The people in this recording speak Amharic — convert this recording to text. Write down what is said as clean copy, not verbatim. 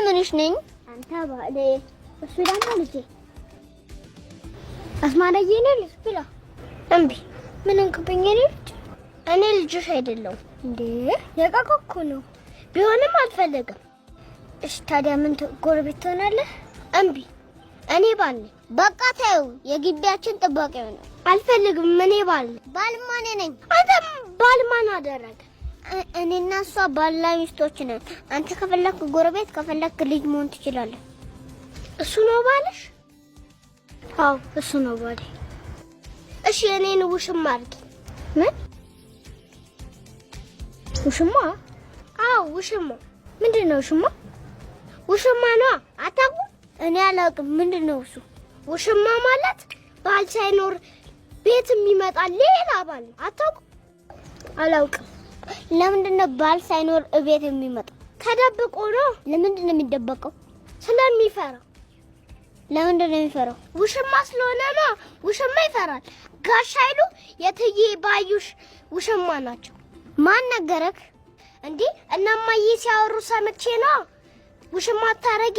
ምንሽ ነኝ? አንተ ባለ እሱ ደግሞ ልጄ አስማራዬ ነኝ ብላ እምቢ። ምን እንክብኝ ልጅ? እኔ ልጅሽ አይደለሁም እንዴ? የቃቆኩ ነው። ቢሆንም አልፈልግም። እሺ ታዲያ ምን ጎረቤት ትሆናለህ? እምቢ። እኔ ባል ነኝ። በቃ ተይው፣ የግቢያችን ጥባቄ ነው። አልፈልግም። እኔ ባል ማን ነኝ? አንተ ባል ማን አደረገ? እኔና እሷ ባልና ሚስቶች ነን። አንተ ከፈለክ ጎረቤት፣ ከፈለክ ልጅ መሆን ትችላለህ። እሱ ነው ባልሽ? አዎ እሱ ነው ባሌ። እሺ እኔን ውሽማ አድርጊ። ምን ውሽማ? አዎ ውሽማ። ምንድነው ውሽማ? ውሽማ ነው። አታውቁም? እኔ አላውቅም። ምንድነው እሱ? ውሽማ ማለት ባል ሳይኖር ቤት የሚመጣ ሌላ ባል። አታውቁም? አላውቅም። ለምንድነው ባል ሳይኖር ቤት የሚመጣ? ተደብቆ ነው። ለምንድነው የሚደበቀው? ስለሚፈራ። ለምንድነው የሚፈራው? ውሽማ ስለሆነ ነው። ውሽማ ይፈራል። ጋሽ ኃይሉ የትዬ ባዩሽ ውሽማ ናቸው። ማን ነገረክ? እንዴ እናማዬ ሲያወሩ ሰምቼ ነው። ውሽማ ታረጊ